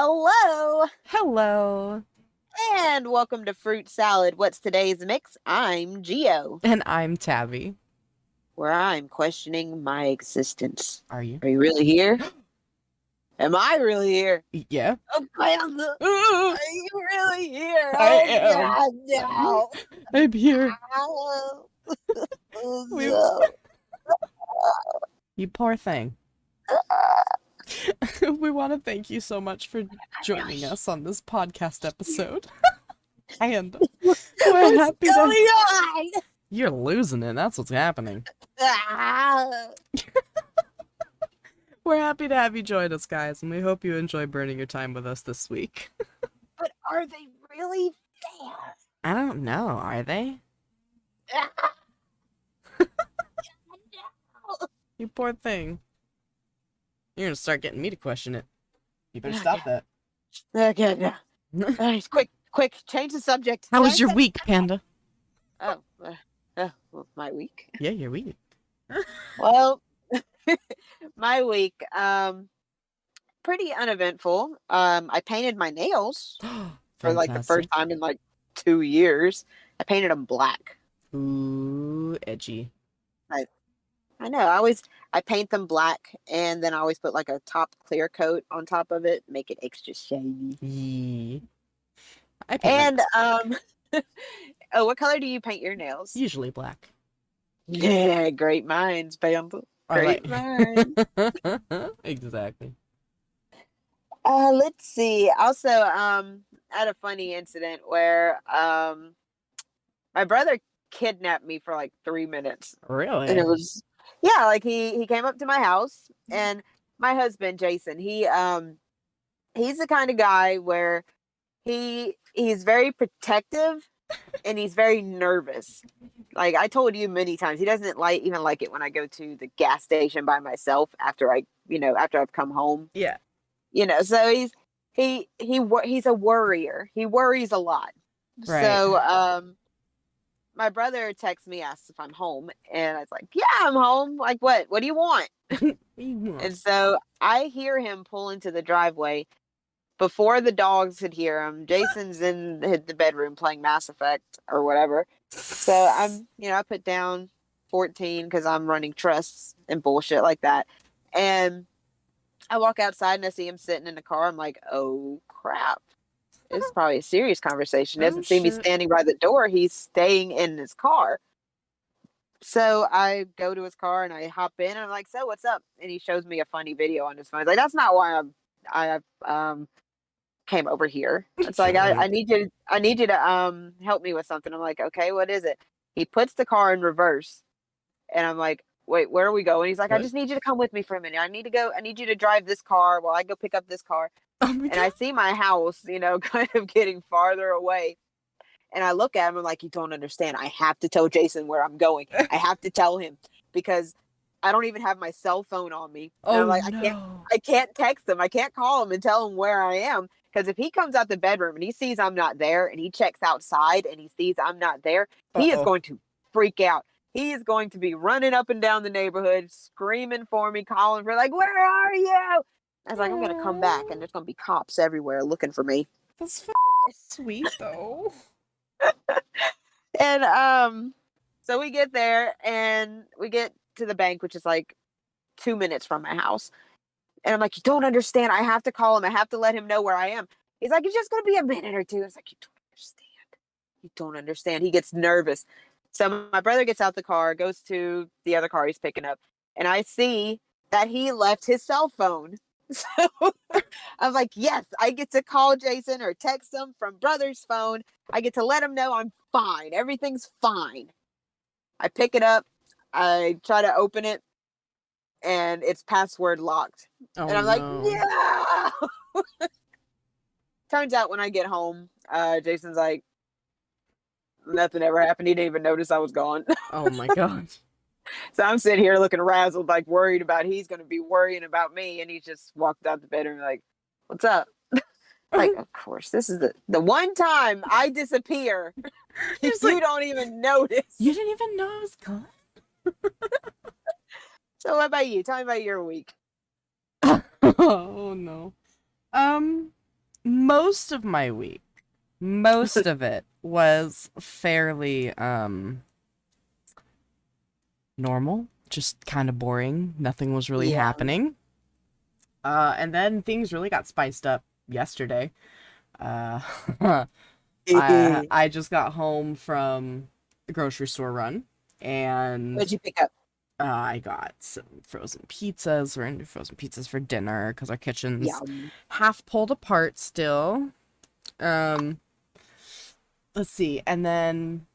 Hello, Hello, and welcome to Fruit Salad. What's today's mix? I'm Geo, and I'm Tabby. where I'm questioning my existence. Are you? Are you really here? Am I really here? Yeah. Oh, Panda, I are you really here? Oh, am. God, no. I'm here. Oh, We, no. you poor thing. We want to thank you so much for joining us on this podcast episode. And we're What's happy going to. on? You're losing it. That's what's happening. Ah, We're happy to have you join us, guys, and we hope you enjoy burning your time with us this week. but are they really there? I don't know. Are they? Ah, You poor thing. You're gonna start getting me to question it. You better no. stop that. Okay, no. Quick, change the subject. How was Change your the. week, Panda? Oh, well, my week. Yeah, your week. Well, my week, pretty uneventful. I painted my nails for like the first Fantastic. time in like 2 years. I painted them black. Ooh, edgy. I, I know. I paint them black, and then I always put like a top clear coat on top of it, make it extra shiny. Yee. I paint my And nails black. oh, what color do you paint your nails? Usually black. Yeah, great minds, Bamble. I Great minds. like. Exactly. Let's see. Also, I had a funny incident where my brother kidnapped me for like 3 minutes. And it Really? was yeah, like he came up to my house, and my husband, Jason, he's the kind of guy where he's very protective and he's very nervous. Like I told you many times, he doesn't even like it when I go to the gas station by myself after after I've come home. Yeah. So he's a worrier. He worries a lot. Right. So my brother texts me, asks if I'm home, and I was like, "Yeah, I'm home. Like, what do you want?" Mhm. And so I hear him pull into the driveway before the dogs could hear him. Jason's in the bedroom playing Mass Effect or whatever. So I put down 14 because I'm running trusts and bullshit like that. And I walk outside and I see him sitting in the car. I'm like, oh crap. This is probably a serious conversation. He Oh doesn't see me shit. standing by the door. He's staying in his car. So I go to his car and I hop in and I'm like, so what's up? And he shows me a funny video on his phone. He's like, that's not why I came over here. It's like I Okay. need you to help me with something. I'm like, okay, what is it? He puts the car in reverse and I'm like, wait, where are we going? He's like, I What? just need you to come with me for a minute. I need you to drive this car while I go pick up this car. Oh my And god. I see my house, kind of getting farther away. And I look at him, I'm like, you don't understand. I have to tell Jason where I'm going. I have to tell him because I don't even have my cell phone on me. And Oh I'm like, no. I can't text him. I can't call him and tell him where I am. Because if he comes out the bedroom and he sees I'm not there and he checks outside and he sees I'm not there, he is Uh-oh. going to freak out. He is going to be running up and down the neighborhood, screaming for me, calling for like, where are you? I was like, I'm gonna come back and Oh, there's gonna be cops everywhere looking for me. that's sweet though. And so we get there and we get to the bank, which is like 2 minutes from my house. And I'm like, you don't understand. I have to call him. I have to let him know where I am. He's like, it's just gonna be a minute or two. It's like, you don't understand. You don't understand. He gets nervous. So my brother gets out the car, goes to the other car he's picking up, and I see that he left his cell phone. So I'm like, yes, I get to call Jason or text him from brother's phone. I get to let him know I'm fine. Everything's fine. I pick it up. I try to open it and it's password locked. Oh And I'm like, no. yeah. Turns out when I get home, Jason's like, nothing ever happened. He didn't even notice I was gone. Oh my god. So I'm sitting here looking razzled, like worried about he's going to be worrying about me. And he just walked out the bedroom like, what's up? Like, of course, this is the one time I disappear. He's You like, don't even notice. you didn't even know I was gone? So what about you? Tell me about your week. Oh no. most of my week, most of it was fairly normal, just kind of boring. Nothing was really Yeah. happening. And then things really got spiced up yesterday. Uh, I just got home from the grocery store run, and What'd you pick up? I got some frozen pizzas. We're gonna do frozen pizzas for dinner because our kitchen's Yum. half pulled apart still. Um, let's see, and then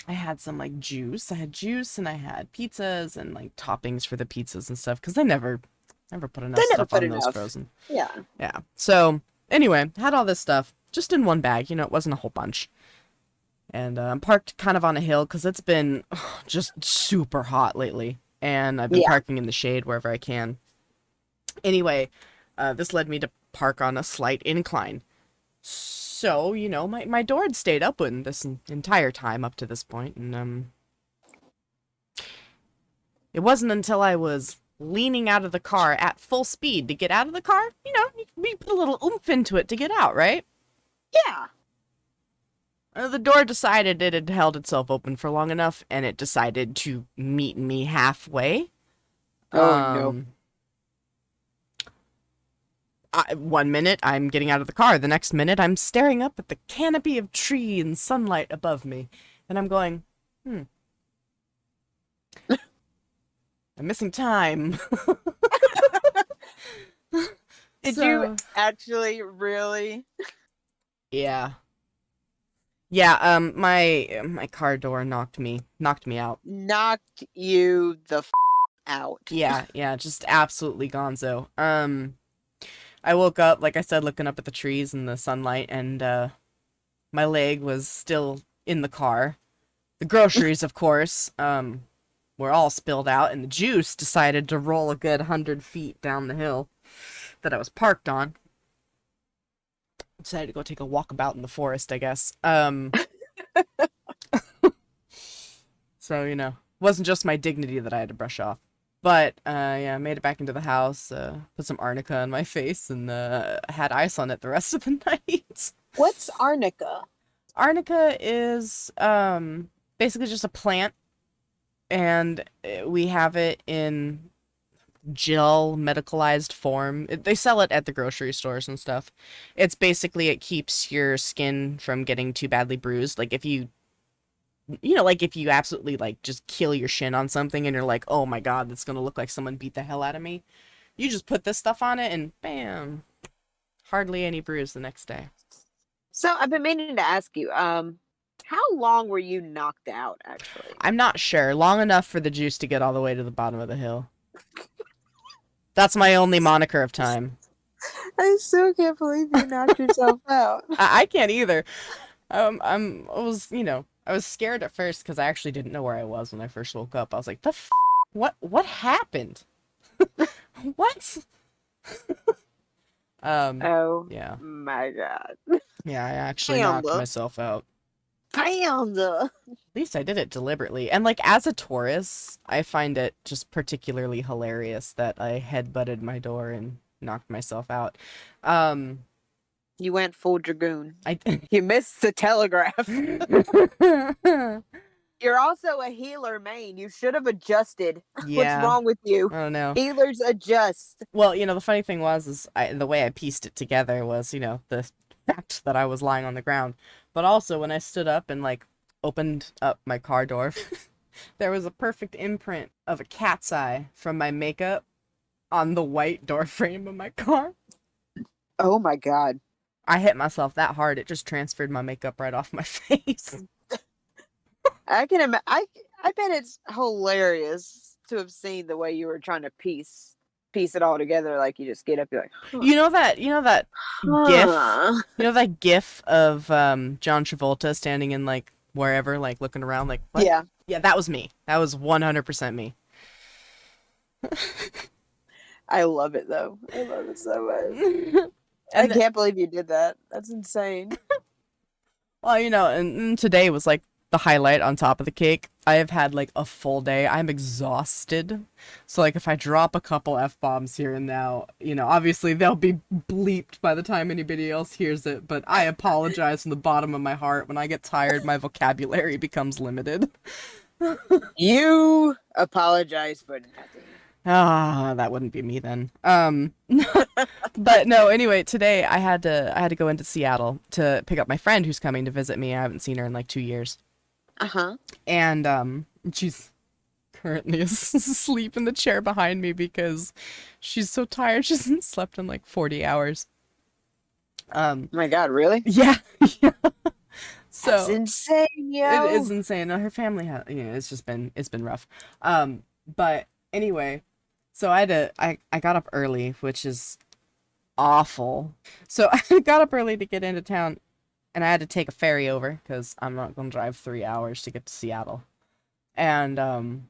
I had some like juice. I had juice and I had pizzas and like toppings for the pizzas and stuff because they never put enough They never stuff put on those enough. frozen. Yeah. Yeah. So anyway, had all this stuff just in one bag. It wasn't a whole bunch. And I'm parked kind of on a hill because it's been just super hot lately. And I've been Yeah. parking in the shade wherever I can. Anyway, this led me to park on a slight incline. So, my door had stayed open this entire time up to this point. And it wasn't until I was leaning out of the car at full speed to get out of the car, we put a little oomph into it to get out, right? Yeah. The door decided it had held itself open for long enough, and it decided to meet me halfway. Oh no. 1 minute, I'm getting out of the car. The next minute, I'm staring up at the canopy of tree and sunlight above me. And I'm going, I'm missing time. Did you actually really Yeah. Yeah, my car door knocked me out. knocked you the out? Yeah, just absolutely gonzo. I woke up, like I said, looking up at the trees and the sunlight, and my leg was still in the car. The groceries, of course, were all spilled out, and the juice decided to roll a good 100 feet down the hill that I was parked on. Decided to go take a walkabout in the forest, I guess. So, wasn't just my dignity that I had to brush off. But, yeah, I made it back into the house, put some arnica on my face, and had ice on it the rest of the night. What's arnica? Arnica is basically just a plant, and we have it in gel medicalized form. They sell it at the grocery stores and stuff. It's basically, it keeps your skin from getting too badly bruised. Like if you absolutely like just kill your shin on something and you're like, oh my god, that's gonna look like someone beat the hell out of me. You just put this stuff on it and bam, hardly any bruise the next day. So I've been meaning to ask you, how long were you knocked out actually? I'm not sure. Long enough for the juice to get all the way to the bottom of the hill. That's my only moniker of time. I still can't believe you knocked yourself out. I can't either. I was scared at first because I actually didn't know where I was when I first woke up. I was like, what happened? What? Oh Yeah. my god. Yeah, I actually knocked myself out. Panda. At least I did it deliberately. And like as a Taurus, I find it just particularly hilarious that I headbutted my door and knocked myself out. You went full dragoon. I You missed the telegraph. You're also a healer main. You should have adjusted. Yeah. What's wrong with you? I don't know. Healers adjust. Well, the funny thing was the way I pieced it together was, the fact that I was lying on the ground. But also when I stood up and like opened up my car door, there was a perfect imprint of a cat's eye from my makeup on the white door frame of my car. Oh my god. I hit myself that hard, it just transferred my makeup right off my face. I can I bet it's hilarious to have seen the way you were trying to piece it all together. Like you just get up, you're like, huh. You know that gif? You know that gif of John Travolta standing in like wherever, like looking around, like what? Yeah. Yeah, that was me. That was 100% me. I love it though. I love it so much. I can't believe you did that. That's insane. Well, and today was like the highlight on top of the cake, I have had like a full day. I'm exhausted. So like if I drop a couple F-bombs here and now, obviously they'll be bleeped by the time anybody else hears it, but I apologize from the bottom of my heart. When I get tired, my vocabulary becomes limited. You apologize for nothing. Ah, that wouldn't be me then. But no, anyway, today I had to go into Seattle to pick up my friend who's coming to visit me. I haven't seen her in like 2 years. Uh-huh. And she's currently asleep in the chair behind me because she's so tired. She hasn't slept in like 40 hours. Oh my God, really? Yeah. Yeah. So That's insane, yo. it is insane. Her family has, it's been rough. But anyway, so I got up early, which is awful. So I got up early to get into town, and I had to take a ferry over because I'm not gonna drive 3 hours to get to Seattle. And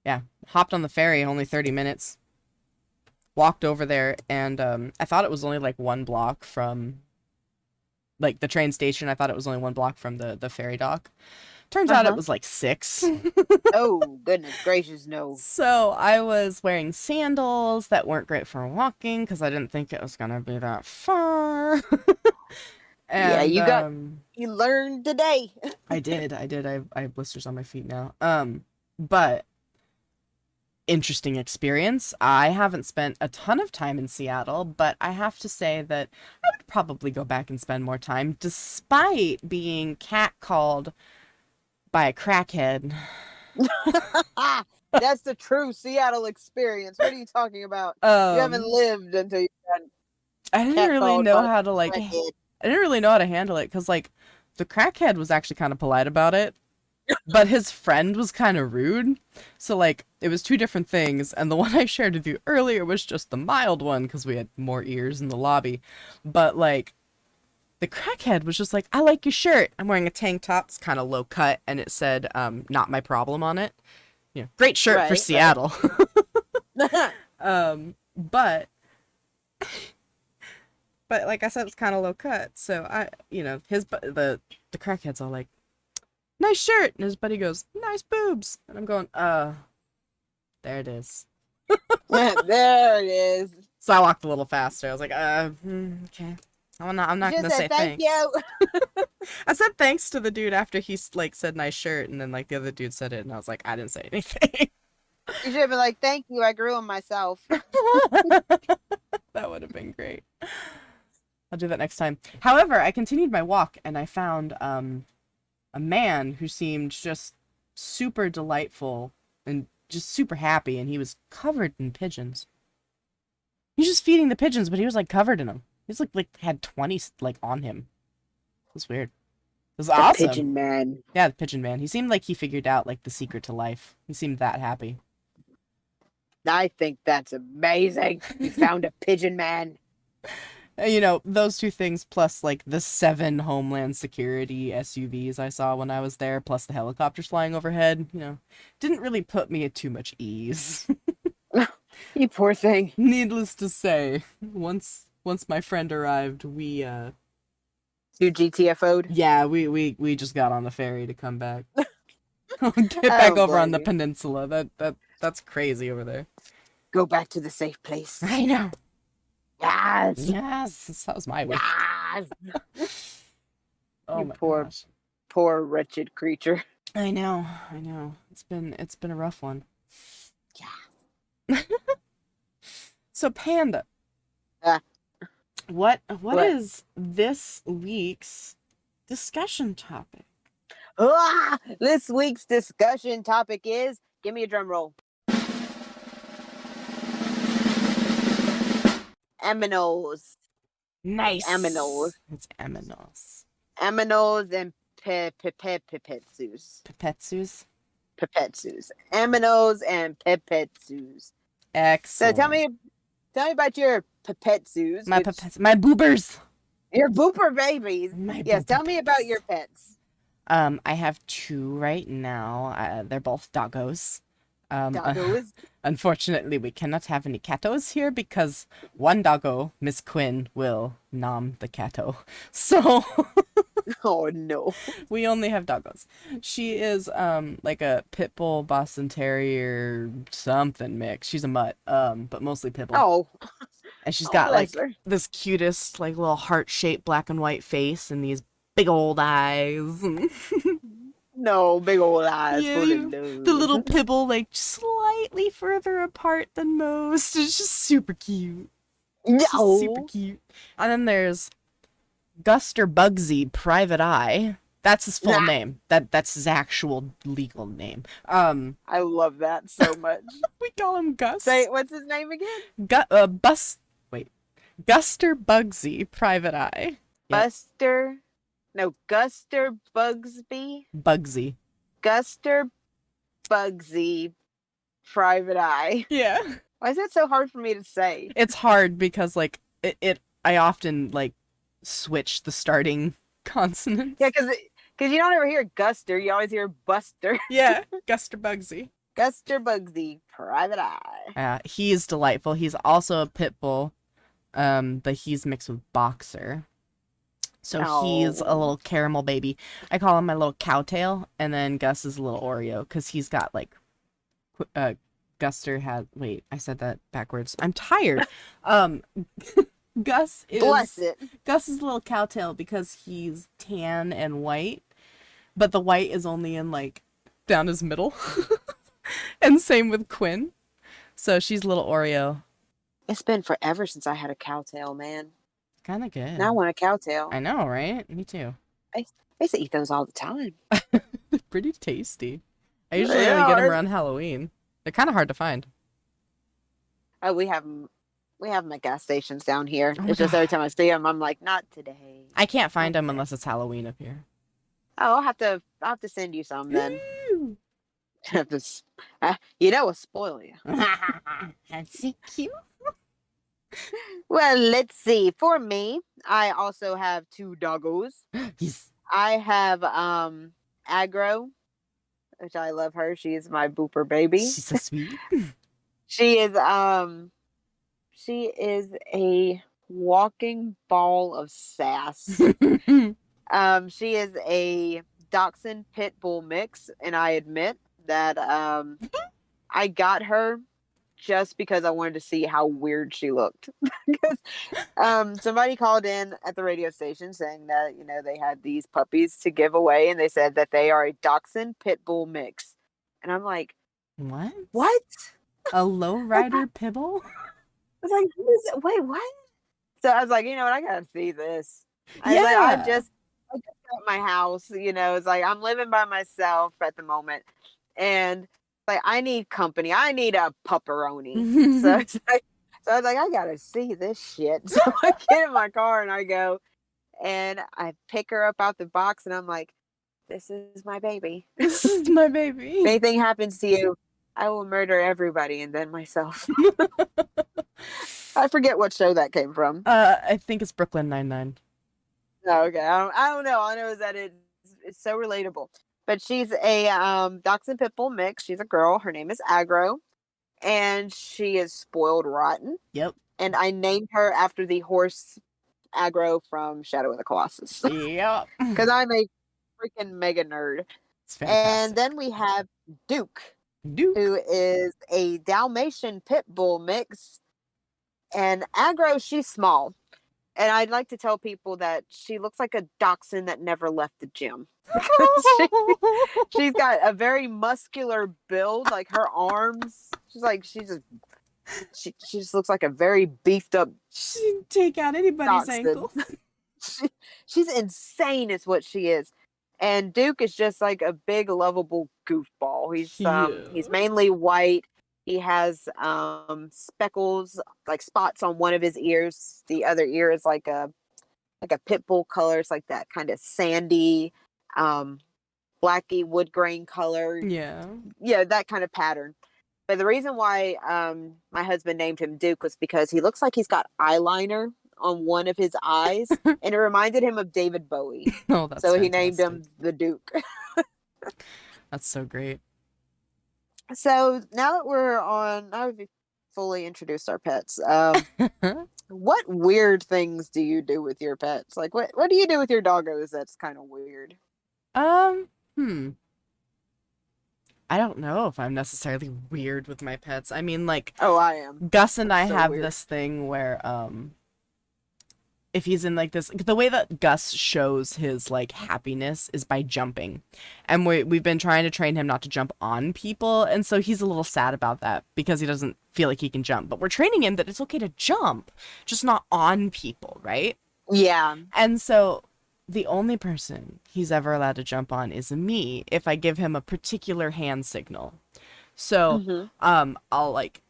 yeah, hopped on the ferry, only 30 minutes. Walked over there, and I thought it was only like one block from like the train station. I thought it was only one block from the ferry dock. Turns out it was like 6. Oh, goodness gracious, no. So I was wearing sandals that weren't great for walking because I didn't think it was gonna be that far. Yeah, And you learned today. I did. I have blisters on my feet now. But interesting experience. I haven't spent a ton of time in Seattle, but I have to say that I would probably go back and spend more time, despite being catcalled by a crackhead. That's the true Seattle experience. What are you talking about? You haven't lived until you got I didn't really catcalled know by how to a like. crackhead. I didn't really know how to handle it because like the crackhead was actually kind of polite about it, but his friend was kind of rude. So like it was two different things, and the one I shared with you earlier was just the mild one because we had more ears in the lobby. But like the crackhead was just like, "I like your shirt. I'm wearing a tank top. It's kind of low cut, and it said not my problem on it. Great shirt for Right. Seattle." But like I said, it's kind of low cut. So the crackhead's all like, "Nice shirt," and his buddy goes, "Nice boobs," and I'm going, there it is. There it is. So I walked a little faster. I was like, okay. I'm not You gonna just say said thank thanks. you. I said thanks to the dude after he like said nice shirt, and then like the other dude said it, and I was like, I didn't say anything. You should have been like, thank you. I grew them myself. That would have been great. I'll do that next time. However, I continued my walk, and I found a man who seemed just super delightful and just super happy, and he was covered in pigeons. He was just feeding the pigeons, but he was like covered in them. He was like had 20 like on him. It was weird. It was awesome. Pigeon man. Yeah, the pigeon man. He seemed like he figured out like the secret to life. He seemed that happy. I think that's amazing. You found a pigeon man. Those two things plus like the 7 Homeland Security SUVs I saw when I was there, plus the helicopters flying overhead, didn't really put me at too much ease. You poor thing. Needless to say, once my friend arrived, we You GTFO'd? yeah, we just got on the ferry to come back. Get back over on the peninsula. That's crazy over there. Go back to the safe place. I know. Yes. That was my wish. Yes. Oh You my poor- gosh. Poor wretched creature. I know. It's been a rough one. Yeah. So Panda. Ah. What What? is this week's discussion topic? This week's discussion topic is, give me a drum roll. Aminos. Nice. Aminos. It's aminos. Aminos and pipetsus. Pepetsus. Pipetsus. Aminos and pipetsus. So Excellent. tell me about your pipetsus. My my boobers. Your booper babies. My Yes, tell booper me about babies. your pets. I have 2 right now. They're both doggos. Doggos. Unfortunately, we cannot have any catos here because one doggo, Miss Quinn, will nom the cato. So Oh no. We only have doggos. She is like a pit bull Boston Terrier something mix. She's a mutt, but mostly pit bull. Oh, And she's oh got bless like her. this cutest like little heart-shaped black and white face and these big old eyes. No, big old eyes Yeah, full of the little love. pibble like slightly further apart than most. It's just super cute. It's just super No. cute. And then there's Guster Bugsy Private Eye. That's his full Nah, name. That's his actual legal name. I love that so much. We call him Say, Gus. what's his name again? Wait. Guster Bugsy Private Eye. Yep. Buster. No, Guster Bugsby. Bugsy. Guster Bugsy Private Eye. Yeah. Why is that so hard for me to say? It's hard because like I often like switch the starting consonants. Yeah, because you don't ever hear Guster. You always hear Buster. Yeah, Guster Bugsy. Guster Bugsy Private Eye. He is delightful. He's also a pit bull, but he's mixed with boxer. So he's a Oh. little caramel baby. I call him my little cowtail, and then Gus is a little Oreo because he's got like, Guster has. Wait, I said that backwards. I'm tired. Um, Gus Bless is it. Gus is a little cowtail because he's tan and white, but the white is only in like down his middle. And same with Quinn. So she's a little Oreo. It's been forever since I had a cowtail, man. Kind of good. Now I want a cowtail. I know, right? Me too. I used to eat those all the time. They're pretty tasty. I usually They only get them are. around Halloween. They're kind of hard to find. Oh, we have them. We have them at gas stations down here. Oh my It's just every God. time I see them, I'm like, not today. I can't find Not them today. unless it's Halloween up here. Oh, I'll have to send you some then. Ooh. You know, it'll spoil you. That's so cute. Well, let's see. For me, I also have two doggos. Yes. I have Agro, which I love her. She is my booper baby. She's so sweet. She is a walking ball of sass. She is a Dachshund Pit Bull mix, and I admit that I got her just because I wanted to see how weird she looked. Somebody called in at the radio station saying that, you know, they had these puppies to give away, and they said that they are a Dachshund Pit Bull mix. And I'm like, What? what? A lowrider pibble? I was like, wait, what? So I was like, you know what? I gotta see this. I was like, Yeah. I just got my house, you know, it's like I'm living by myself at the moment. And like I need company. I need a pupperoni. So it's like, so I was like, I gotta see this shit. So I get in my car and I go and I pick her up out the box and I'm like, this is my baby. This is my If baby. anything happens to you, I will murder everybody and then myself. I forget what show that came from. I think it's Brooklyn Nine-Nine. Oh, okay. I don't know. All I know is that it's so relatable. But she's a Dachshund Pit Bull mix. She's a girl. Her name is Agro, and she is spoiled rotten. Yep. And I named her after the horse Agro from Shadow of the Colossus Yep. because I'm a freaking mega nerd. It's fantastic. And then we have Duke, Duke. who is a Dalmatian Pit Bull mix. And Agro, she's small. And I'd like to tell people that she looks like a dachshund that never left the gym. She's got a very muscular build, like her arms. She just looks like a very beefed up. She'd take out anybody's Dachshund. ankle. She's insane, is what she is. And Duke is just like a big, lovable goofball. He's mainly white. He has speckles, like spots on one of his ears. The other ear is like a pit bull color. It's like that kind of sandy, blacky wood grain color. Yeah. Yeah, that kind of pattern. But the reason why my husband named him Duke was because he looks like he's got eyeliner on one of his eyes, and it reminded him of David Bowie. Oh, that's so fantastic. he named him the Duke. That's so great. So now that we've fully introduced our pets, What weird things do you do with your pets? Like what do you do with your doggos that's kind of weird? Um, hmm. I don't know if I'm necessarily weird with my pets. I mean, like, Oh, I am. Gus and I'm I so have weird. this thing where, if he's in like this, the way that Gus shows his like happiness is by jumping, and we've been trying to train him not to jump on people, and so he's a little sad about that because he doesn't feel like he can jump. But we're training him that it's okay to jump, just not on people, right? Yeah. And so the only person he's ever allowed to jump on is me if I give him a particular hand signal. So, Hmm. I'll like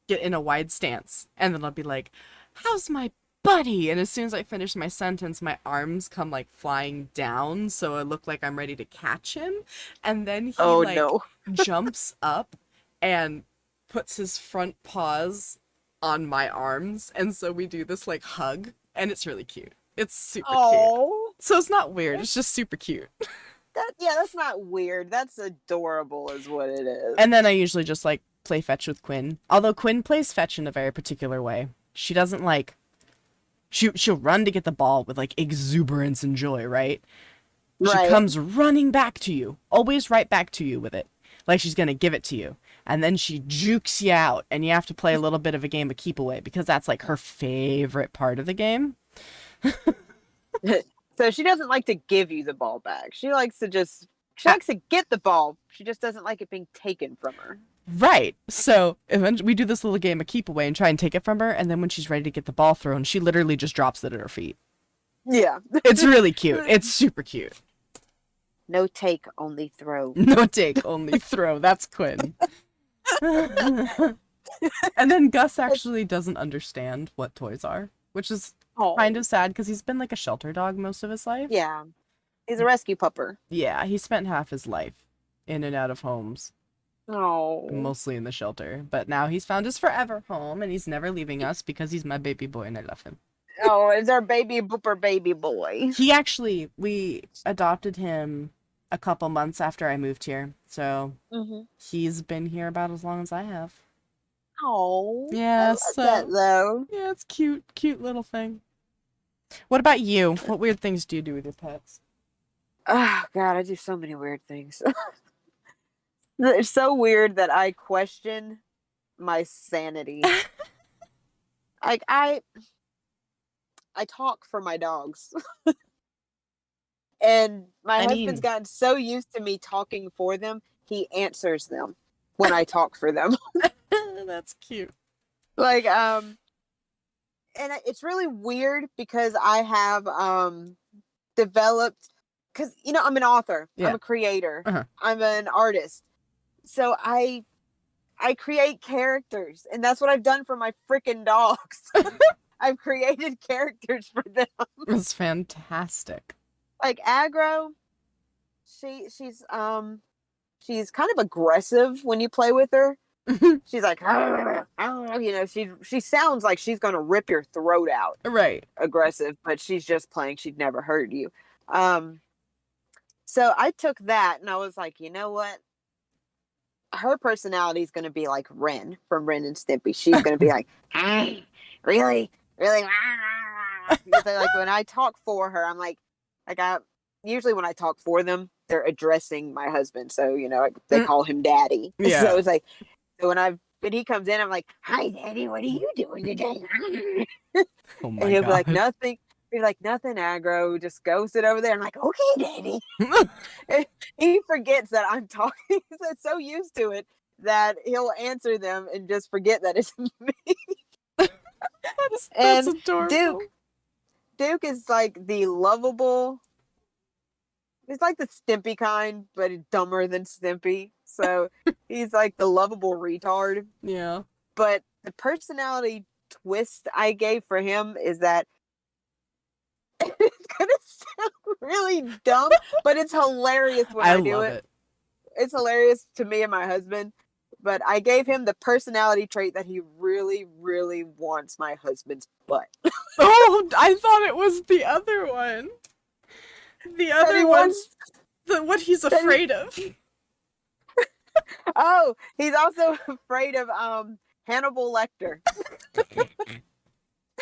get in a wide stance and then I'll be like, "How's my buddy?" And as soon as I finish my sentence, my arms come like flying down so I look like I'm ready to catch him. And then he Oh like no. jumps up and puts his front paws on my arms. And so we do this like hug and it's really cute. It's super cute. Oh. So it's not weird, it's just super cute. That yeah, that's not weird. That's adorable is what it is. And then I usually just like play fetch with Quinn. Although Quinn plays fetch in a very particular way. She doesn't like she'll run to get the ball with like exuberance and joy, right? She Right. comes running back to you, always right back to you with it, like she's gonna give it to you. And then she jukes you out, and you have to play a little bit of a game of keep away because that's like her favorite part of the game. So she doesn't like to give you the ball back. She Uh, likes to get the ball. She just doesn't like it being taken from her. right. So eventually we do this little game of keep away and try and take it from her, and then when she's ready to get the ball thrown, she literally just drops it at her feet. Yeah. It's really cute. It's super cute. No take, only throw. No take, only throw. That's Quinn. And then Gus actually doesn't understand what toys are, which is Oh. kind of sad because he's been like a shelter dog most of his life. Yeah. He's a rescue pupper. Yeah, he spent half his life in and out of homes, Oh. mostly in the shelter. But now he's found his forever home and he's never leaving us because he's my baby boy and I love him. Oh, it's our baby booper baby boy. He actually, we adopted him a couple months after I moved here. So Mm-hmm. he's been here about as long as I have. Oh. I Yeah, love that so though. yeah, it's cute, cute little thing. What about you? What weird things do you do with your pets? Oh God, I do so many weird things. It's so weird that I question my sanity. Like I talk for my dogs. And my I husband's mean, gotten so used to me talking for them, he answers them when I talk for them. that's cute. Like and it's really weird because I have developed cuz I'm an author, I'm Yeah. a creator, Uh-huh. I'm an artist. So I create characters and that's what I've done for my freaking dogs. I've created characters for them. It's fantastic. Like Aggro, she's kind of aggressive when you play with her. She's like, she sounds like she's gonna rip your throat out. Right. Aggressive, but she's just playing. She'd never hurt you. Um, so I took that and I was like, you know what? Her personality is gonna be like Ren from Ren and Stimpy. She's gonna be like, hey, really, really. Because like when I talk for her, I'm like I usually when I talk for them, they're addressing my husband. So they call him Daddy. Yeah. So it's like so when he comes in, I'm like, "Hi, Daddy. What are you doing today?" Oh And my he'll be like, god. "Nothing." He's like, "Nothing, Aggro. Just go sit over there." I'm like, "Okay, Daddy." And he forgets that I'm talking. He's so used to it that he'll answer them and just forget that it's me. That's And adorable. Duke is like the lovable. He's like the Stimpy kind, but dumber than Stimpy. So he's like the lovable retard. Yeah. But the personality twist I gave for him is that it's gonna sound really dumb, but it's hilarious when I I do love it. it. It's hilarious to me and my husband. But I gave him the personality trait that he really, really wants my husband's butt. Oh, I thought it was the other one. The That other he one, wants. what he's afraid of. Oh, he's also afraid of Hannibal Lecter.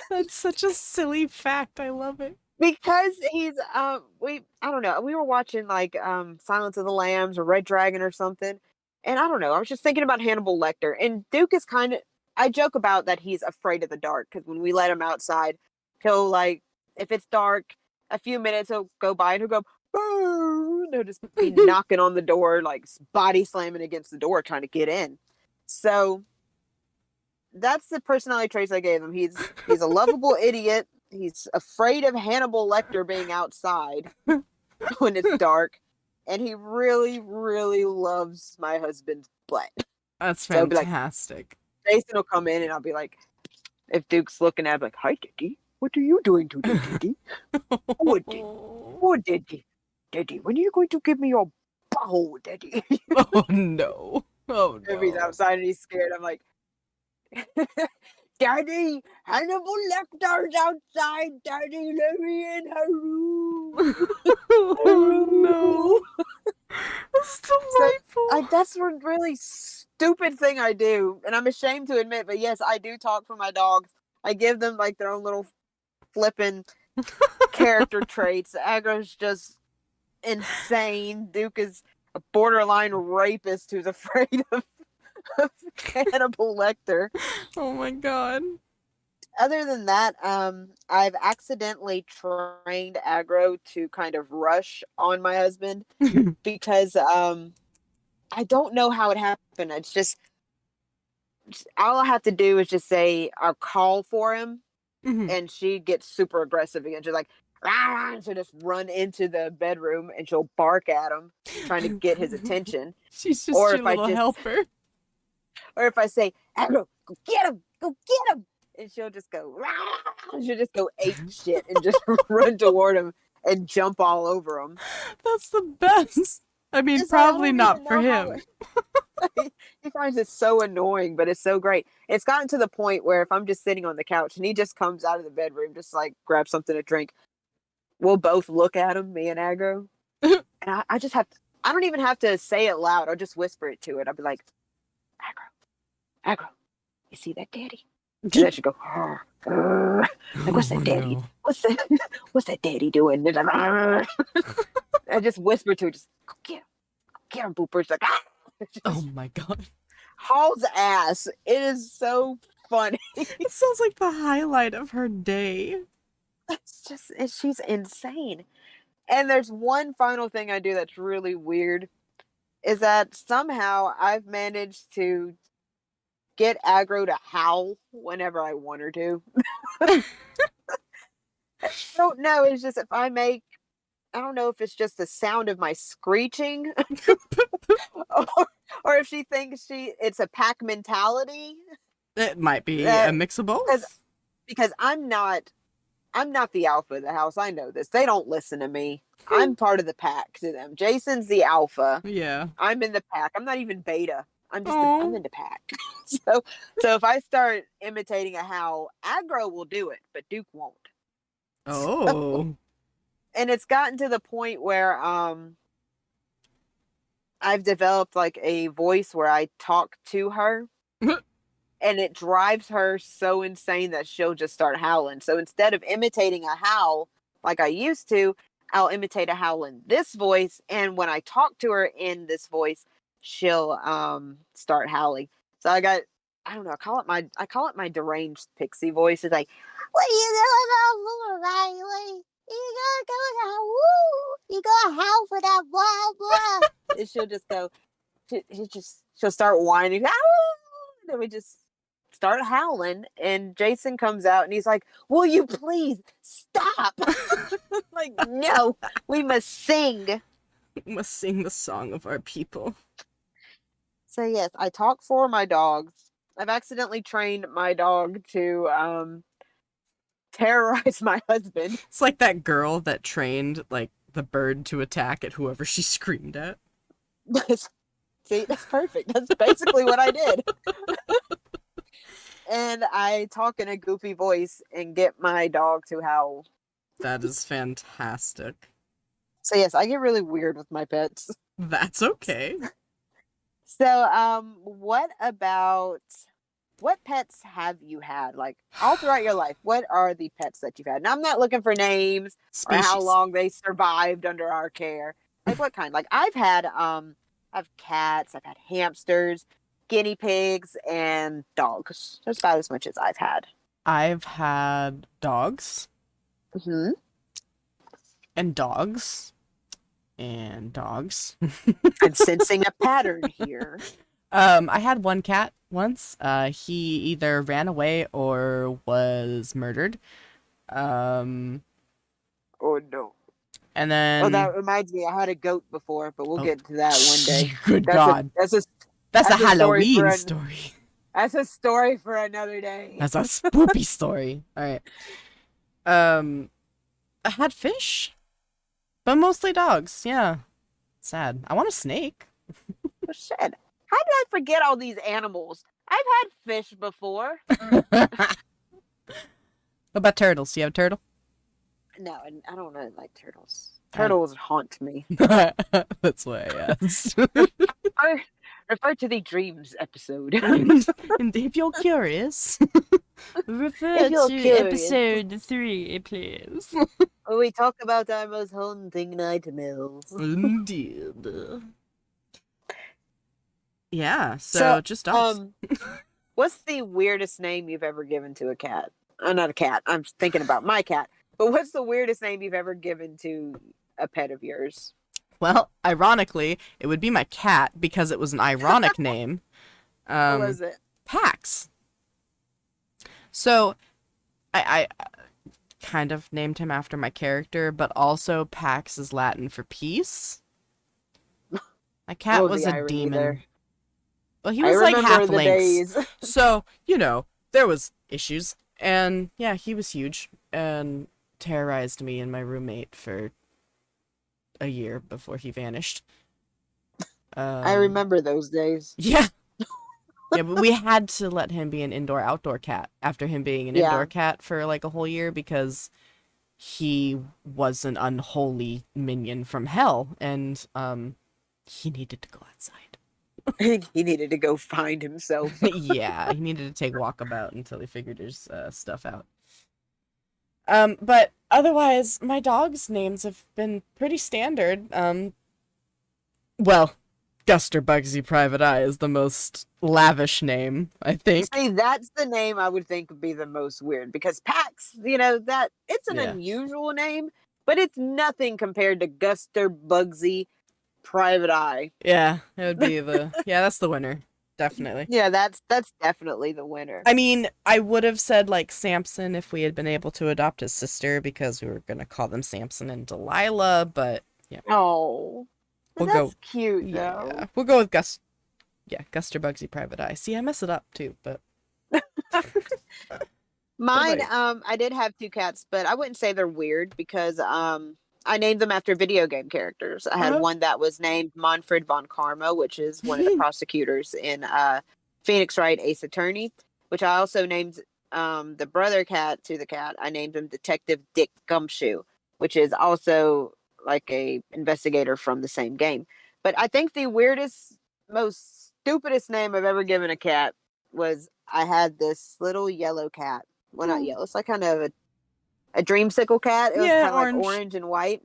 That's such a silly fact. I love it. Because he's I don't know, we were watching like Silence of the Lambs or Red Dragon or something. And I don't know, I was just thinking about Hannibal Lecter, and Duke is kind of, I joke about that he's afraid of the dark because when we let him outside, he'll like, if it's dark, a few minutes he'll go by and he'll go, "Boo!" And he'll just be knocking on the door, like body slamming against the door trying to get in. So that's the personality traits I gave him. He's a lovable idiot. He's afraid of Hannibal Lecter being outside when it's dark, and he really, really loves my husband's butt. That's So I'll be like, fantastic. Jason will come in, and I'll be like, if Duke's looking at, me, like, "Hi, Diddy. What are you doing today, Diddy? Oh, Diddy. Oh, Diddy. Diddy, when are you going to give me your butthole, Diddy?" Oh no. Oh If he's no. outside and he's scared, I'm like, "Daddy, Hannibal Lecter's outside. Daddy, let me in her room. Her Oh room." no. That's So delightful. that's a really stupid thing I do, and I'm ashamed to admit. But yes, I do talk for my dogs. I give them like their own little flippin' character traits. Agro's just insane. Duke is a borderline rapist who's afraid of Hannibal Lecter. Oh my god. Other than that, I've accidentally trained Agro to kind of rush on my husband because I don't know how it happened. It's just all I have to do is just say I'll call for him, Mhm. and she gets super aggressive again. She's like, "Ah," and she'll just run into the bedroom and she'll bark at him, trying to get his attention. She's just Or your if I little just, helper. or if I say, "Agro, go get him," and she'll just go, "Rah!" And she'll just go ape shit and just run toward him and jump all over him. That's the best. I mean, It's like I probably don't not even for know how. him. He finds it so annoying, but it's so great. It's gotten to the point where if I'm just sitting on the couch and he just comes out of the bedroom, just like grab something to drink, we'll both look at him, me and Agro, and I just have. I don't even have to say it loud. I'll just whisper it to it. I'll be like, "Agro, Agro, you see that, Daddy?" And then she go, "Arr, arr." Like, "What's Oh that, Daddy? no. What's that, Daddy doing?" And like, "Arr." I just whisper to her, just go get him, Booper. She's like, "Ah!" Oh Just my god. hauls ass. It is so funny. It sounds like the highlight of her day. It's just, she's insane. And there's one final thing I do that's really weird is that somehow I've managed to get aggro to howl whenever I want her to. I don't know. It's just if I make, I don't know if it's just the sound of my screeching or, or if she thinks it's a pack mentality. It might be a That mix of because both. I'm not the alpha of the house. I know this. They don't listen to me. I'm part of the pack to them. Jason's the alpha. Yeah. I'm in the pack. I'm not even beta. I'm Oh. in the pack. So if I start imitating a howl, aggro will do it, but Duke won't. Oh. And it's gotten to the point where I've developed like a voice where I talk to her, and it drives her so insane that she'll just start howling. So instead of imitating a howl like I used to, I'll imitate a howl in this voice, and when I talk to her in this voice, she'll start howling. So I don't know, I call it my deranged pixie voice. It's like, "What are you doing, Riley? You gonna go now? Woo! You gonna howl for that blah blah?" And she'll just go, she'll start whining. "Ow!" Then we just start howling, and Jason comes out and he's like, "Will you please stop?" Like, no, we must sing. We must sing the song of our people. So yes, I talk for my dogs. I've accidentally trained my dog to terrorize my husband. It's like that girl that trained like the bird to attack at whoever she screamed at. See, that's perfect. That's basically what I did. And I talk in a goofy voice and get my dog to howl. That is fantastic. So yes, I get really weird with my pets. That's okay. So what about what pets have you had? Like all throughout your life, what are the pets that you've had? And I'm not looking for names or how Species. long they survived under our care. Like what kind? Like I've cats, I've had hamsters, guinea pigs, and dogs. That's about as much as I've had. I've had dogs Hmm. and dogs and dogs. I'm sensing a pattern here. I had one cat once. He either ran away or was murdered. Um, Oh no. and Oh, then that reminds me. I had a goat before, but we'll oh, get to that one day. good That's a God, that's a that's a that's a story for Halloween an story. that's a story for another day. That's a spoopy story. All right. Um, I had fish, but mostly dogs. Yeah, sad. I want a snake. Oh, shit. How did I forget all these animals? I've had fish before. What about turtles? Do you have a turtle? No, and I don't really like turtles. I... Turtles haunt me. That's why I asked. I refer to the dreams episode. And if you're curious, refer If you're to curious, episode 3, please. where we talk about our most haunting nightmares. Indeed. Yeah, So, so just dogs. what's the weirdest name you've ever given to a cat? Not a cat. I'm thinking about my cat. But what's the weirdest name you've ever given to a pet of yours? Well, ironically, it would be my cat because it was an ironic name. What Um, was it? Pax. So, I kind of named him after my character, but also Pax is Latin for peace. My cat Oh, was the a irony there. demon. Well, he I was like remember half the lynx. days. So, there was issues. And yeah, he was huge and terrorized me and my roommate for a year before he vanished. I remember those days. Yeah. Yeah, but we had to let him be an indoor outdoor cat after him being an indoor Yeah. cat for like a whole year because he was an unholy minion from hell and he needed to go outside. He needed to go find himself. Yeah, he needed to take a walkabout until he figured his stuff out. But otherwise, my dog's names have been pretty standard. Well, Guster Bugsy Private Eye is the most lavish name, I think. See, that's the name I would think would be the most weird because Pax, that it's an Yeah. unusual name, but it's nothing compared to Guster Bugsy Private Eye. Yeah, it would be that's the winner. Definitely. Yeah, that's definitely the winner. I mean, I would have said like Samson if we had been able to adopt his sister because we were gonna call them Samson and Delilah, but yeah. Oh, We'll that's go cute Yeah. though. We'll go with Guster Bugsy Private Eye. See, I mess it up too, but Mine, Right. I did have two cats, but I wouldn't say they're weird because I named them after video game characters. I had Uh-huh. one that was named Manfred von Karma, which is one of the prosecutors in Phoenix Wright Ace Attorney, which I also named the brother cat to the cat. I named him Detective Dick Gumshoe, which is also like a investigator from the same game. But I think the weirdest, most stupidest name I've ever given a cat was I had this little yellow cat. Well, not Oh. yellow. It's like kind of a dreamsicle cat. It was Yeah, kind of like orange. orange and white.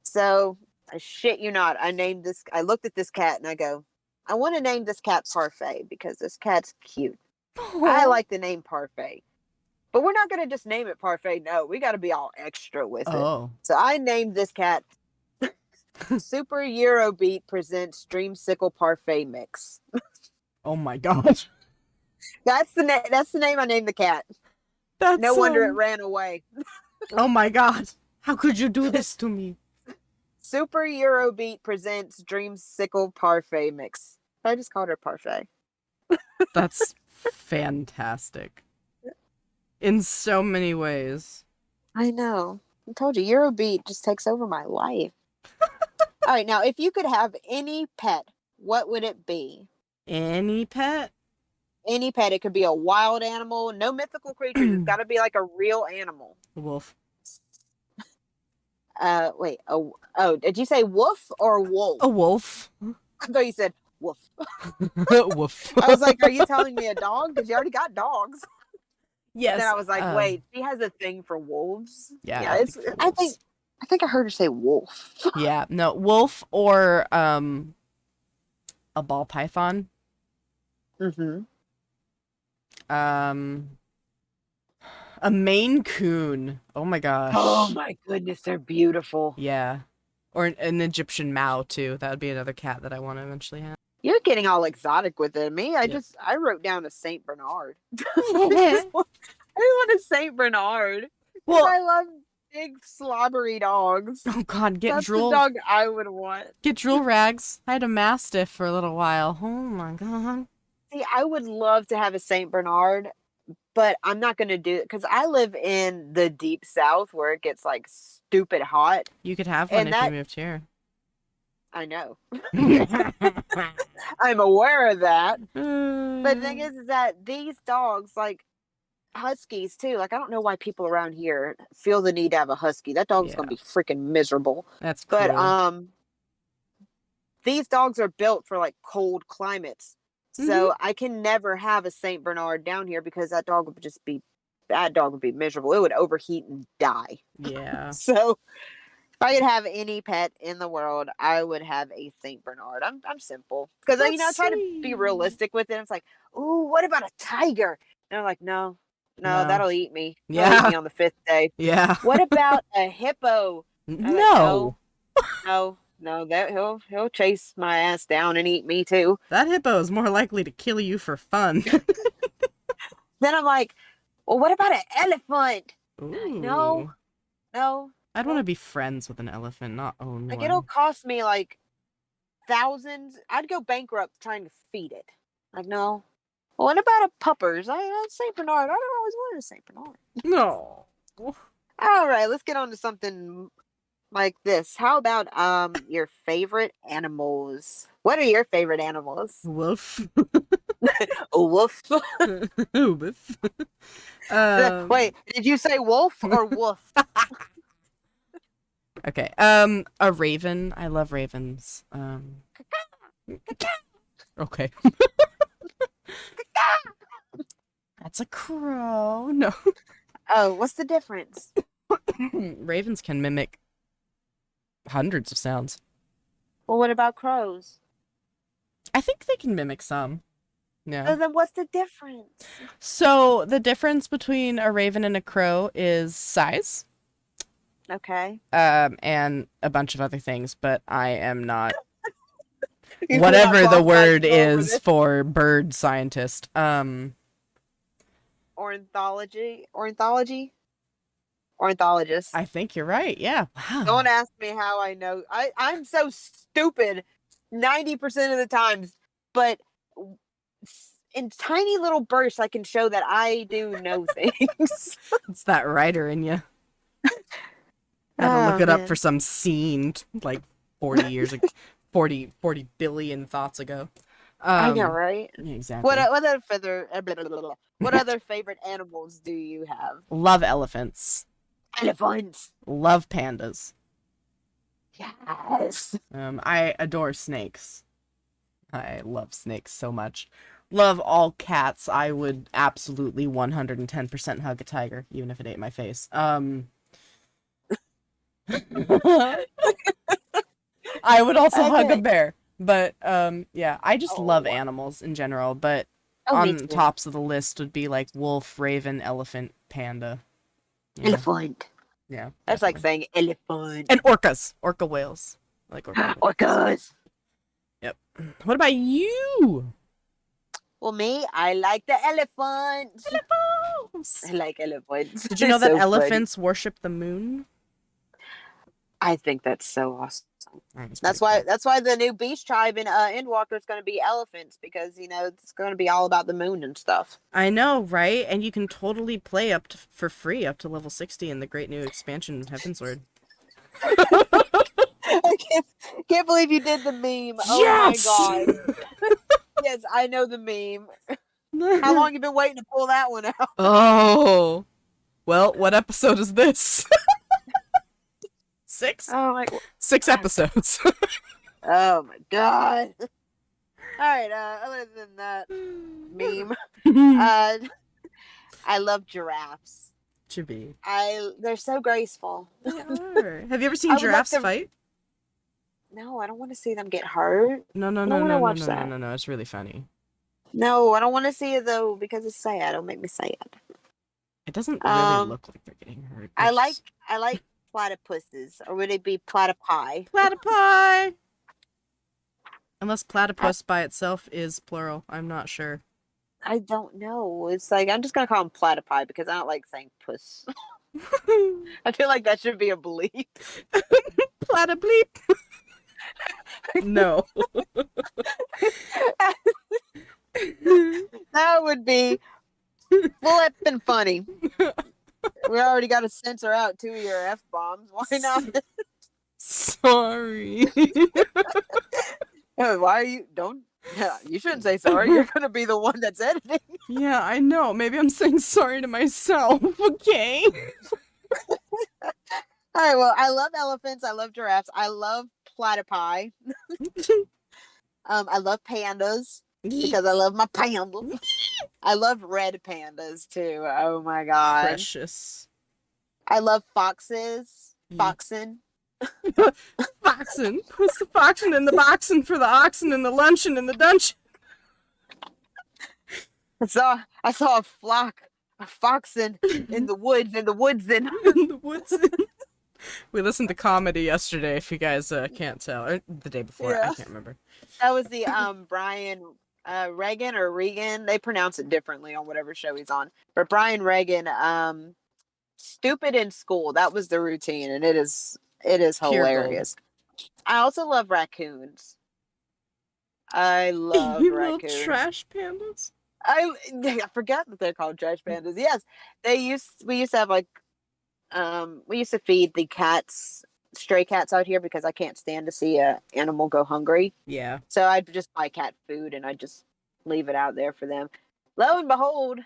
So I shit you not. I named this. I looked at this cat and I go, I want to name this cat Parfait because this cat's cute. I like the name Parfait, but we're not gonna just name it Parfait. No, we got to be all extra with it. Oh. So I named this cat Super Eurobeat presents Dreamsicle Parfait Mix. Oh my gosh. That's the name. That's the name I named the cat. That's No wonder it ran away. Oh my god. How could you do this to me? Super Eurobeat presents Dreamsicle Parfait Mix. I just called her Parfait. That's fantastic. In so many ways. I know. I told you, Eurobeat just takes over my life. All right, now, if you could have any pet, what would it be? Any pet? Any pet. It could be a wild animal, no mythical creatures. It's got to be like a real animal. Wolf. Wait. Oh, did you say wolf or wolf? A wolf. I thought you said Woof. Woof. I was like, are you telling me a dog? Because you already got dogs. But then Yes. I was like, wait, she has a thing for wolves. Yeah, Yeah, I it's. think for I think. wolves. I think I heard her say wolf. Yeah, no, wolf or a ball python. Mm-hmm. Um, a Maine Coon. Oh my Oh gosh. my goodness, they're beautiful. Yeah. Or an Egyptian Mao too. That would be another cat that I want to eventually have. You're getting all exotic with it. Me, Yep. I wrote down a Saint Bernard. I want a Saint Bernard because Well, I love big slobbery dogs. oh god, That's the dog I would want. get drool rags. I had a Mastiff for a little while. Oh my god. See, I would love to have a Saint Bernard, but I'm not going to do it because I live in the deep South where it gets like stupid hot, You could have one and if you that moved here. I know. I'm aware of that. But the thing is that these dogs, like huskies too, like I don't know why people around here feel the need to have a husky. That dog's Yeah, gonna be freaking miserable. that's But cruel. these dogs are built for like cold climates. Hmm. So I can never have a Saint Bernard down here because that dog would be miserable. It would overheat and die. Yeah. So if I could have any pet in the world, I would have a Saint Bernard. I'm simple because That's I try to be sweet. realistic with it. It's like, ooh, what about a tiger? And I'm like, no, no, No. that'll eat me. That'll eat Yeah. me on the fifth day. Yeah. What about a hippo? And I'm like, No. no, no, no. That he'll chase my ass down and eat me too. That hippo is more likely to kill you for fun. Then I'm like, well, what about an elephant? No, Ooh. no, I'd want to no. be friends with an elephant, not own Like it'll one. cost me like thousands. I'd go bankrupt trying to feed it. Like, no. Well, what about a puppers? Saint Bernard. I don't always want a Saint Bernard. No. All right, let's get on to something like this. How about your favorite animals? What are your favorite animals? Woof. A wolf. Woof. Um. Wait, did you say wolf or wolf? Okay. A raven. I love ravens. Okay. That's a crow. No. Oh, what's the difference? Ravens can mimic hundreds of sounds. Well, what about crows? I think they can mimic some. Yeah. So then what's the difference? So the difference between a raven and a crow is size, Okay. and a bunch of other things, but I am not You're not whatever the qualified word to go over is this. for bird scientist. Ornithology? Ornithologist. I think you're right. Yeah. Don't Wow. ask me how I know. I'm so stupid 90% of the times, but in tiny little bursts, I can show that I do know things. It's that writer in you. Had to look Oh, it up for man. some scene like 40 years ago, 40 billion thoughts ago. I know, right? Yeah, exactly. What other favorite animals do you have? Love elephants. Elephants. Love pandas. Yes. I adore snakes. I love snakes so much. Love all cats. I would absolutely 110% hug a tiger, even if it ate my face. I would also hug a Okay. bear. But yeah, I just love Oh. animals in general, but Oh, me on too. tops of the list would be like wolf, raven, elephant, panda. Yeah. Elephant. Yeah. That's like Definitely. saying elephant. And orcas. Orca whales. I like orca whales. Orcas. Yep. What about you? Well, me, I like the elephants. Elephants. I like elephants. Did you They're know that so funny. elephants worship the moon? I think that's so awesome. That's That's pretty why. cool. That's why the new beast tribe in Endwalker is going to be elephants because it's going to be all about the moon and stuff. I know, right? And you can totally play for free up to level 60 in the great new expansion Heavensward. I can't believe you did the meme. Oh Yes! my god. Yes, I know the meme. How long you been waiting to pull that one out? Oh. Well, what episode is this? 6? Oh my. 6 episodes. Oh my god. All right. Other than that meme, uh, I love giraffes. Should be. They're so graceful. They are. Have you ever seen I would love giraffes to. fight? No, I don't want to see them get hurt. No, no, I don't no, want no, to no, watch no, no, that. no, no. It's really funny. No, I don't want to see it though because it's sad. It'll make me sad. It doesn't really Um, look like they're getting hurt. They're I like just I like platypuses, or would it be platypi? platypi. Unless I, platypus by itself is plural. I'm not sure. I don't know. It's like I'm just gonna call them platypi because I don't like saying puss. I feel like that should be a bleep. Platybleep. No. That would be flippin' funny. We already got to censor out 2 of your f bombs. Why not? Sorry. Why are you? Don't. Yeah, you shouldn't say sorry. You're gonna be the one that's editing. Yeah, I know. Maybe I'm saying sorry to myself. Okay. All right. Well, I love elephants. I love giraffes. I love platypi. I love pandas because I love my panda. I love red pandas too. Oh my god. Precious. I love foxes. Foxen. Foxen. What's the foxen and the boxen for the oxen and the luncheon and the dungeon? I saw a flock of foxen in the woods, in the woods, In the woods. We listened to comedy yesterday, if you guys can't tell. Or the day before, yeah. I can't remember. That was the Brian Reagan or Regan. They pronounce it differently on whatever show he's on. But Brian Reagan, stupid in school. That was the routine, and it is Pure gold. hilarious. I also love raccoons. I love You little raccoons. trash pandas. I forgot that they're called trash pandas. Yes, we used to have like we used to feed the cats, stray cats out here because I can't stand to see a animal go hungry. Yeah. So I'd just buy cat food and I'd just leave it out there for them. Lo and behold,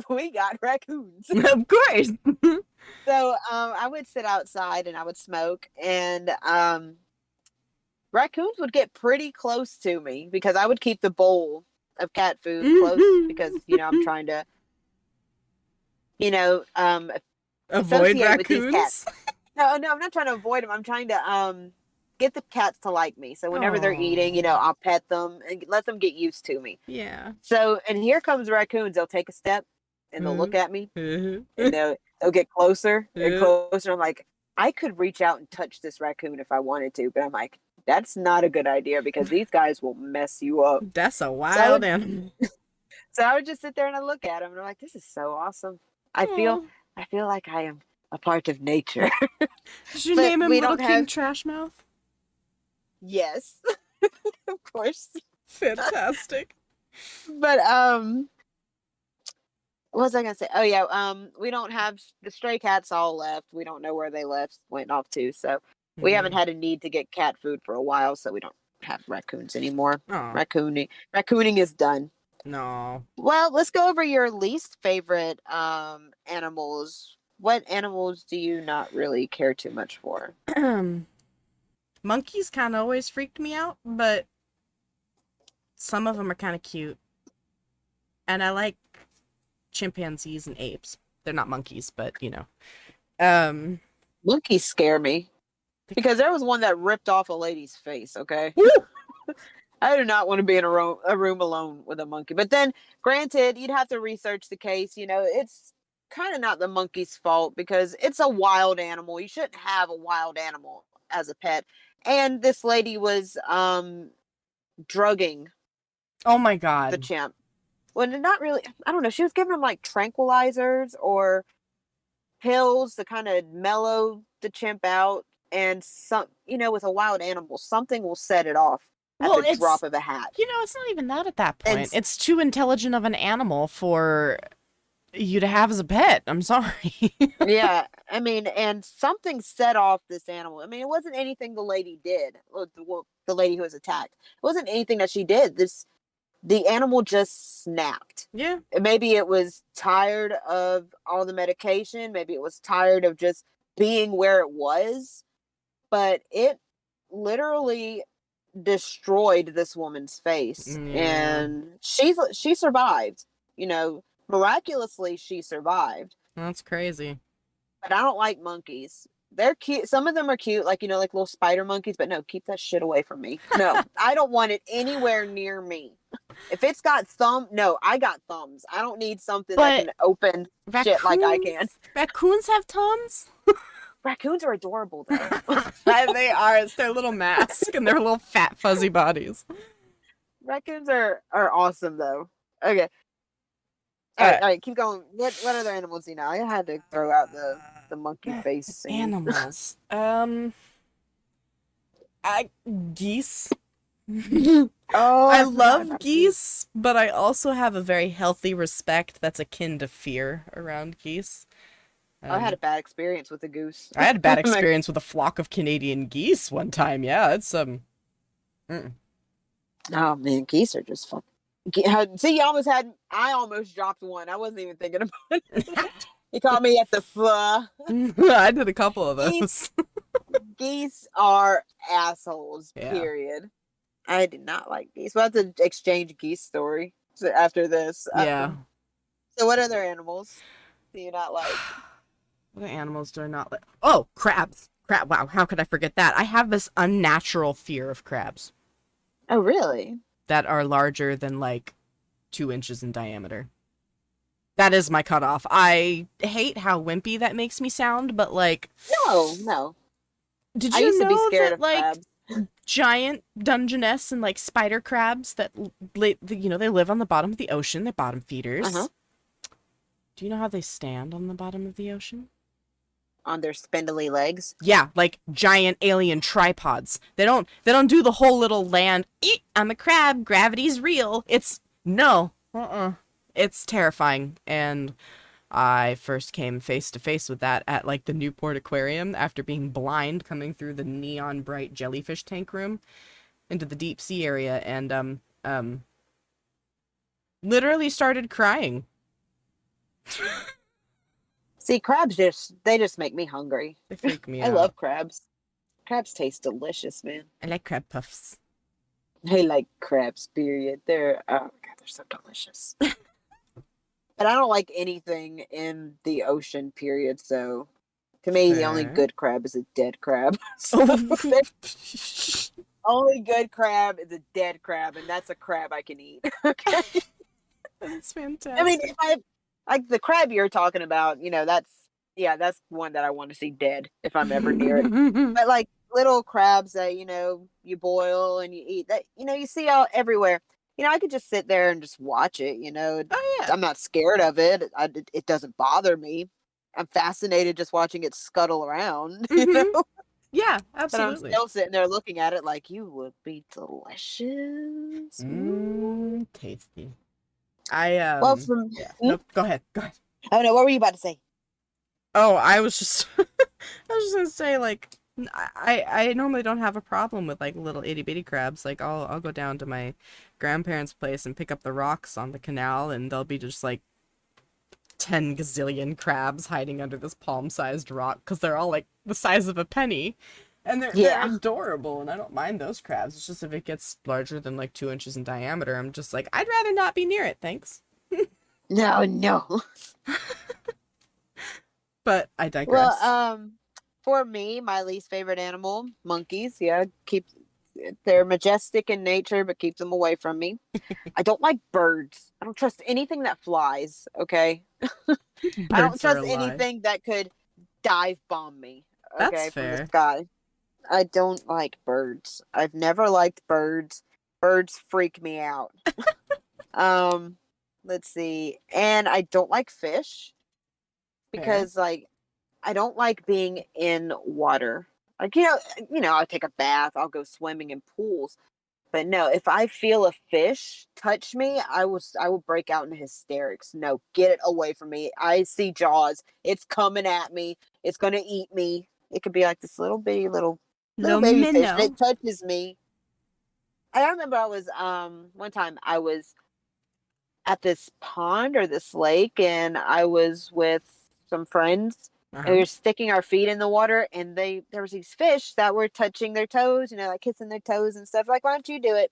we got raccoons. Of course. So I would sit outside and I would smoke, and raccoons would get pretty close to me because I would keep the bowl of cat food close because I'm trying to Avoid associate with these raccoons. cats. No, I'm not trying to avoid them. I'm trying to get the cats to like me. So whenever they're eating, I'll pet them and let them get used to me. Yeah. So, and here comes raccoons. They'll take a step and they'll look at me and they'll get closer and closer. I'm like, I could reach out and touch this raccoon if I wanted to, but I'm like, that's not a good idea because these guys will mess you up. That's a wild animal. So I would just sit there and I look at them and I'm like, this is so awesome. I feel like I am a part of nature. Did you name him Little King Trashmouth? Yes. Of course. Fantastic. But what was I gonna say? Oh yeah, we don't have the stray cats all left. We don't know where they went off to. So we haven't had a need to get cat food for a while, so we don't have raccoons anymore. Raccooning is done. No. Well, let's go over your least favorite animals. What animals do you not really care too much for? Monkeys kind of always freaked me out, but some of them are kind of cute. And I like chimpanzees and apes. They're not monkeys, but Monkeys scare me because there was one that ripped off a lady's face. Okay. I do not want to be in a room alone with a monkey. But then, granted, you'd have to research the case. It's kind of not the monkey's fault because it's a wild animal. You shouldn't have a wild animal as a pet. And this lady was drugging. Oh my god. The chimp. Well, not really. I don't know. She was giving him like tranquilizers or pills to kind of mellow the chimp out. And with a wild animal, something will set it off. At the drop of a hat. It's not even that at that point. It's too intelligent of an animal for you to have as a pet. I'm sorry. Yeah. I mean, and something set off this animal. I mean, it wasn't anything the lady did. The lady who was attacked. It wasn't anything that she did. The animal just snapped. Yeah. Maybe it was tired of all the medication. Maybe it was tired of just being where it was. But it literally destroyed this woman's face, Yeah, and she survived. You know, miraculously she survived. that's crazy. But I don't like monkeys. They're cute. Some of them are cute, like like little spider monkeys. But no, keep that shit away from me. No, I don't want it anywhere near me. If it's got no, I got thumbs. I don't need something that But can open shit like I can. raccoons have tongues? Raccoons are adorable though. They are. It's their little mask and their little fat fuzzy bodies. Raccoons are awesome though. Okay. Uh, All right, keep going. What other animals do you know? I had to throw out the monkey face scene. Animals. I geese. Oh, I I forgot love about geese. geese, but I also have a very healthy respect that's akin to fear around geese. I had a Um, bad experience with a goose. I had a bad Like, experience with a flock of Canadian geese one time. Yeah, it's mm. oh man, geese are just fun. See, I almost dropped one. I wasn't even thinking about it. He caught me at the fly. I did a couple of Geese, those. geese are assholes. Yeah. Period. I did not like geese. We'll have to exchange geese story after this. Yeah. So, what other animals do you not like? What animals do I not like? Oh, crabs. Crab. Wow, how could I forget that? I have this unnatural fear of crabs Oh, really? that are larger than like 2 inches in diameter. That is my cutoff. I hate how wimpy that makes me sound, but like, No, no. did I you used to be know scared that of like crabs. giant Dungeness and like spider crabs that they live on the bottom of the ocean, they're bottom Uh huh. feeders. Do you know how they stand on the bottom of the ocean? On their spindly legs. Yeah, like giant alien tripods. They don't do the whole little land, eat, I'm a crab, gravity's real. It's no. It's terrifying. And I first came face to face with that at like the Newport Aquarium after being blind coming through the neon bright jellyfish tank room into the deep sea area and literally started crying. See, they just make me hungry. They freak me I out. love crabs. Crabs taste delicious, man. I like crab puffs. I like crabs, period. They're oh my god, they're so delicious. But I don't like anything in the ocean, period. So to me, the only Fair. good crab is a dead crab. So Oh, the only good crab is a dead crab, and that's a crab I can eat. Okay. that's I mean, fantastic. if I like the crab you're talking about, that's one that I want to see dead if I'm ever near it. But like little crabs that you boil and you eat, that you see all everywhere. I could just sit there and just watch it. Oh yeah. I'm not scared of it. It doesn't bother me. I'm fascinated just watching it scuttle around. Mm-hmm. Yeah, But I'm absolutely. still sitting there looking at it like you would be delicious. Ooh. Tasty. I Well, from yeah. hmm? Nope. Go ahead. Go ahead. Oh no, what were you about to say? Oh, I was just I was just gonna say like I normally don't have a problem with like little itty bitty crabs. Like I'll go down to my grandparents' place and pick up the rocks on the canal and there'll be just like 10 gazillion crabs hiding under this palm-sized rock because they're all like the size of a penny. And they're Yeah. adorable, and I don't mind those crabs. It's just if it gets larger than like 2 inches in diameter, I'm just like, I'd rather not be near it, thanks. No, no. But I Well, digress. for me, my least favorite animal, monkeys. Yeah, they're majestic in nature, but keep them away from me. I don't like birds. I don't trust anything that flies. Okay, I don't Birds are trust alive. anything that could dive bomb me. That's Okay, from the fair. sky. I don't like birds. I've never liked birds. Birds freak me out. Um, let's see. And I don't like fish Fair. because like I don't like being in water. Like I'll take a bath, I'll go swimming in pools. But no, if I feel a fish touch me, I will break out into hysterics. No, get it away from me. I see jaws. It's coming at me. It's gonna eat me. It could be like this little bitty little Little baby fish and minnow. it touches me. I remember I was one time I was at this pond or this lake and I was with some friends And Uh-huh. we were sticking our feet in the water, and there was these fish that were touching their toes, like kissing their toes and stuff. Like, why don't you do it?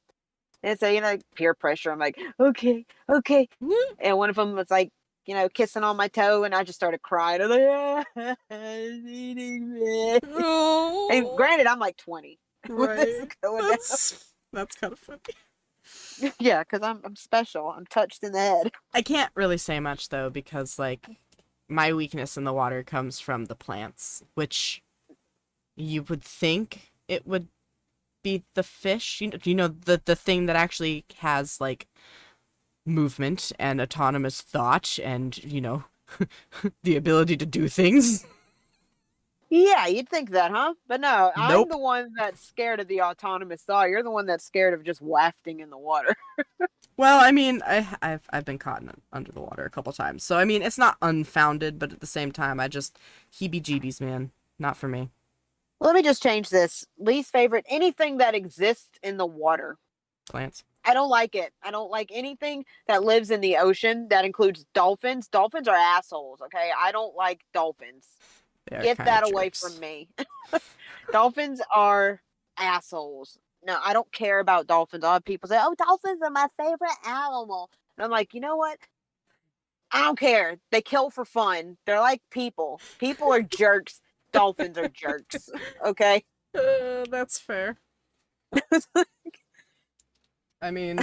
And so, like peer pressure. I'm like, okay, okay. And one of them was like, kissing on my toe, and I just started crying. I'm like, it's eating me. And Oh, granted, I'm like 20 when this is right. going down. That's kind of funny. Yeah, because I'm special. I'm touched in the head. I can't really say much though because like my weakness in the water comes from the plants, which you would think it would be the fish. The thing that actually has like movement and autonomous thought and the ability to do things. Yeah, you'd think that, huh? But no, I'm Nope. the one that's scared of the autonomous thought. You're the one that's scared of just wafting in the water. Well, I mean, I've been caught under the water a couple times, so I mean, it's not unfounded, but at the same time, I just heebie-jeebies, man, not for me. Let me just change this. Least favorite, anything that exists in the water. Plants. I don't like it. I don't like anything that lives in the ocean. That includes dolphins. Dolphins are assholes, okay? I don't like dolphins. They are Get kind of that away from jerks. me. Dolphins are assholes. No, I don't care about dolphins. A lot of people say, "Oh, dolphins are my favorite animal." And I'm like, you know what? I don't care. They kill for fun. They're like people. People are jerks. Dolphins are jerks. Okay? That's fair. I mean,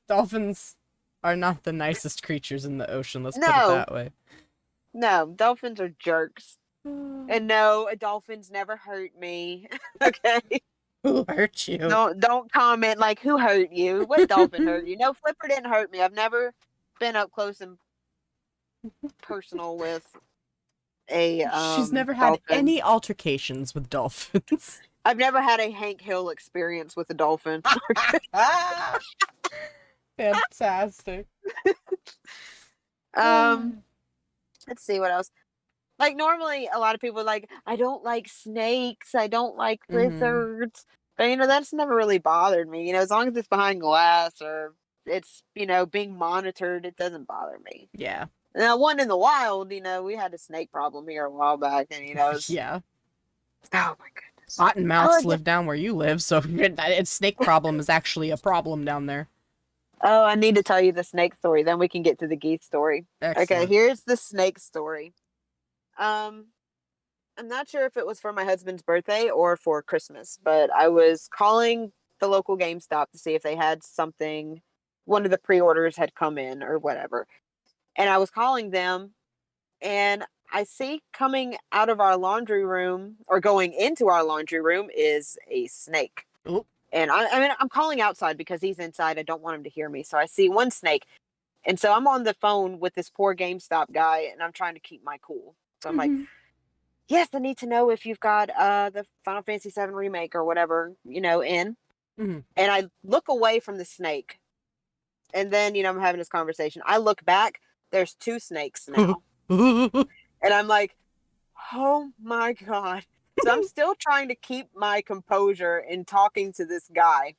dolphins are not the nicest creatures in the ocean, let's put it No, that way. no, dolphins are jerks. And no, dolphins never hurt me. Okay? Who hurt you? Don't comment like who hurt you? What dolphin hurt you? No, Flipper didn't hurt me. I've never been up close and personal with a She's never had dolphin. any altercations with dolphins. I've never had a Hank Hill experience with a dolphin. Fantastic. um, let's see what else. Like normally a lot of people are like, I don't like snakes, I don't like Mm-hmm. lizards. But that's never really bothered me. As long as it's behind glass or it's, being monitored, it doesn't bother me. Yeah. Now one in the wild, we had a snake problem here a while back and Yeah. oh my goodness. Cottonmouths Oh, live down where you live, so its snake problem is actually a problem down there. oh, I need to tell you the snake story, then we can get to the geese story. Okay, Excellent. here's the snake story. Um, I'm not sure if it was for my husband's birthday or for Christmas, but I was calling the local GameStop to see if they had something. One of the pre-orders had come in or whatever. And I was calling them, and I see coming out of our laundry room or going into our laundry room is a snake. Oh. And I'm calling outside because he's inside. I don't want him to hear me. So I see one snake. And so I'm on the phone with this poor GameStop guy, and I'm trying to keep my cool. So I'm like, Mm-hmm. yes, I need to know if you've got the Final Fantasy VII remake or whatever, in. Mm-hmm. And I look away from the snake. And then, I'm having this conversation. I look back, there's two snakes now. And I'm like, oh my God. So I'm still trying to keep my composure in talking to this guy.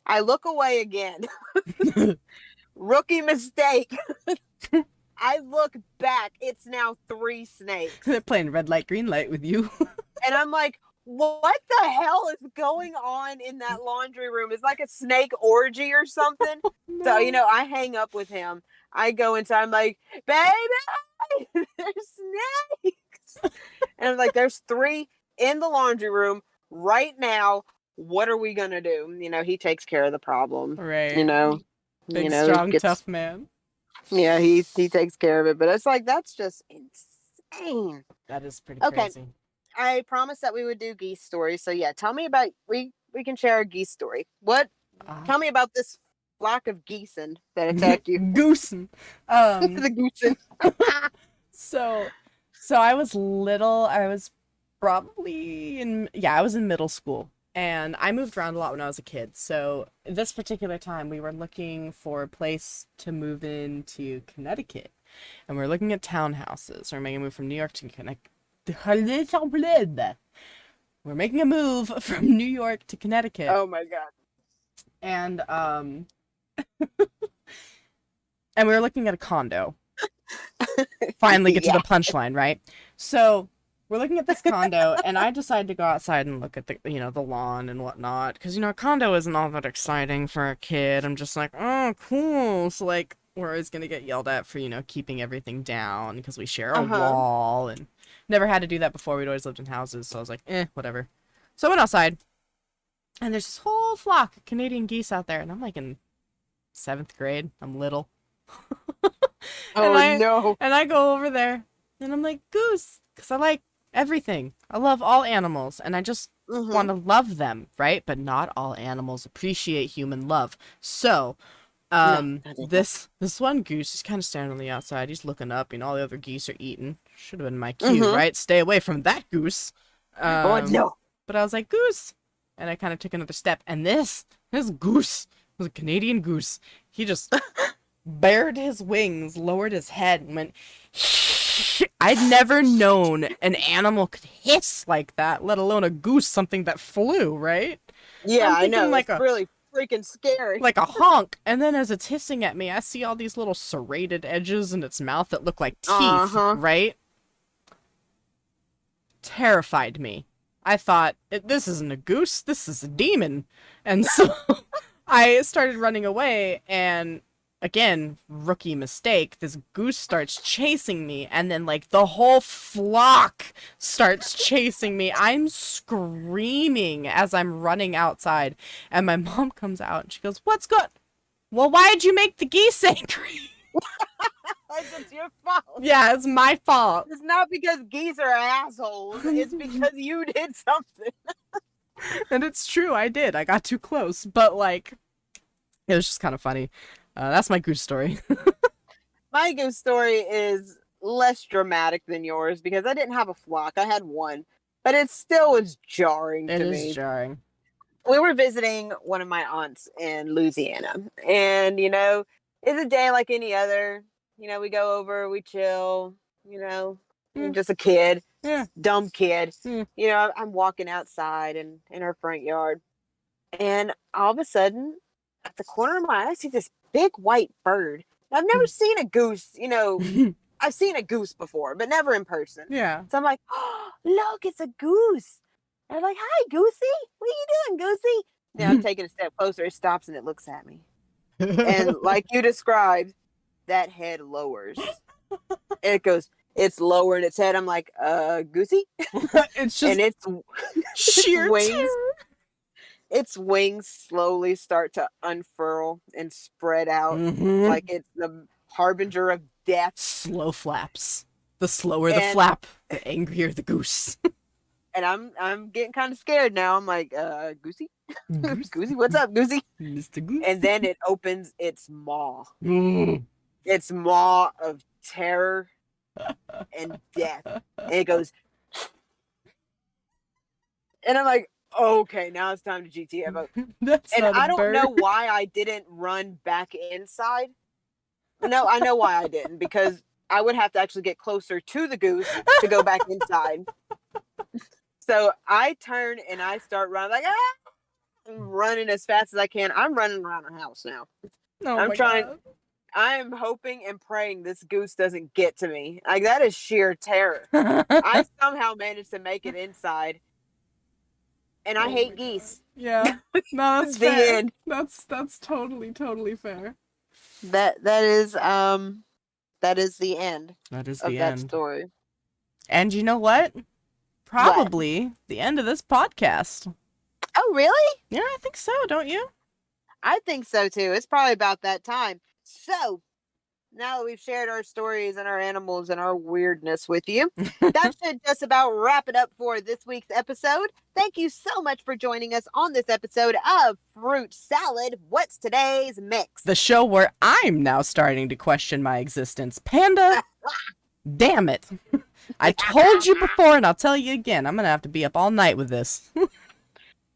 I look away again. Rookie mistake. I look back. It's now three snakes. They're playing red light, green light with you. And I'm like, what the hell is going on in that laundry room? It's like a snake orgy or something. No. So, I hang up with him. I go inside. I'm like, baby, there's snakes. And I'm like, there's three in the laundry room right now. What are we going to do? He takes care of the problem. Right. Big, It strong, gets, tough man. yeah, he takes care of it. But it's like, that's just insane. That is pretty Okay. crazy. I promised that we would do geese stories. So yeah, tell me about we can share a geese story. Tell me about this flock of geesen that attacked you. Goosen. The goosen. So I was little. I was probably I was in middle school. And I moved around a lot when I was a kid. So this particular time we were looking for a place to move into Connecticut. And we are looking at townhouses. We're making a move from New York to Connecticut. We're making a move from New York to Connecticut. Oh my God. And and we were looking at a condo. Finally get to the punchline, right? So we're looking at this condo, and I decided to go outside and look at the lawn and whatnot, because a condo isn't all that exciting for a kid. I'm just like, oh, cool. So like, we're always gonna get yelled at for keeping everything down because we share a Uh-huh. wall, and never had to do that before. We'd always lived in houses, so I was like, whatever. So I went outside, and there's this whole flock of Canadian geese out there, and I'm like in 7th grade. I'm little. and Oh I no. and I go over there, and I'm like, Goose, because I like everything. I love all animals, and I just want Mm-hmm. to love them, right? But not all animals appreciate human love. So, No, I did not. this one goose is kind of standing on the outside. He's looking up, all the other geese are eating. Should have been my cue, Mm-hmm. right? Stay away from that goose. Oh no. But I was like, Goose, and I kind of took another step, and this goose was a Canadian goose. He just bared his wings, lowered his head, and went. I'd never known an animal could hiss like that, let alone a goose, something that flew, right? Yeah, I'm I thinking know. like It's a really freaking scary. honk, and then as it's hissing at me, I see all these little serrated edges in its mouth that look like teeth, Uh-huh. right? Terrified me. I thought, this isn't a goose, this is a demon. And so I started running away, and again, rookie mistake, this goose starts chasing me, and then like the whole flock starts chasing me. I'm screaming as I'm running outside, and my mom comes out and she goes, "What's good? Well, why'd you make the geese angry?" It's your fault. Yeah, it's my fault. It's not because geese are assholes. It's because you did something. And it's true, I did. I got too close, but like, it was just kind of funny. That's my goose story. My goose story is less dramatic than yours because I didn't have a flock. I had one, but it still was jarring It to is me. jarring. We were visiting one of my aunts in Louisiana, and it's a day like any other. We go over, we chill. I'm Mm, just a kid, yeah. dumb kid. Mm. I'm walking outside and in our front yard, and all of a sudden, at the corner of my eye, I see this big white bird. I've never seen a goose. I've seen a goose before, but never in person. Yeah. So I'm like, oh, look, it's a goose. And I'm like, hi, Goosey. What are you doing, Goosey? I'm taking a step closer. It stops and it looks at me. And like you described, that head lowers. And it goes, it's lowering its head. I'm like, Goosey? It's just And its sheer wings, terror. its wings slowly start to unfurl and spread out Mm-hmm. like it's the harbinger of death. Slow flaps. The slower the And flap, the angrier the goose. and I'm getting kind of scared now. I'm like, Goosey? Goose? Goosey, what's up, Goosey? Mr. Goose? And then it opens its maw. Mm. Its maw of terror and death. And it goes, and I'm like, okay, now it's time to GTFO. That's And not a I don't bird. know why I didn't run back inside. No, I know why I didn't, because I would have to actually get closer to the goose to go back inside. So I turn and I start running like, I'm running as fast as I can. I'm running around the house now. Oh I'm my trying. God. I am hoping and praying this goose doesn't get to me. Like, that is sheer terror. I somehow managed to make it inside, and I Oh hate my geese. God. Yeah. No, that's The fair. end. That's totally fair. That is the end That is of the that end. story. And you know what? What? Probably the end of this podcast. Oh, really? Yeah, I think so, don't you? I think so too. It's probably about that time. So now that we've shared our stories and our animals and our weirdness with you, that should just about wrap it up for this week's episode. Thank you so much for joining us on this episode of Fruit Salad. What's today's mix? The show where I'm now starting to question my existence. Panda, damn it. I told you before and I'll tell you again. I'm going to have to be up all night with this. You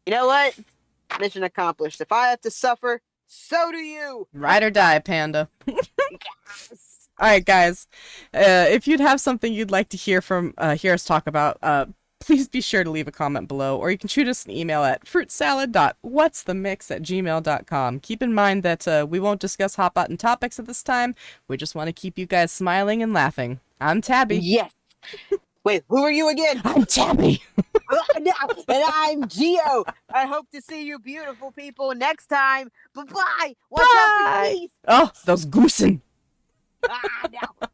know what? Mission accomplished. If I have to suffer, so do you. Ride or die, Panda. All right, guys. If you'd have something you'd like to hear us talk about, please be sure to leave a comment below, or you can shoot us an email at fruitsalad.whatsthemix@gmail.com. Keep in mind that we won't discuss hot button topics at this time. We just want to keep you guys smiling and laughing. I'm Tabby. Yes. Wait, who are you again? I'm Tabby. And I'm Geo. I hope to see you beautiful people next time. Bye-bye. Watch out for Bye. geese. Oh, those goosen. Ah, no.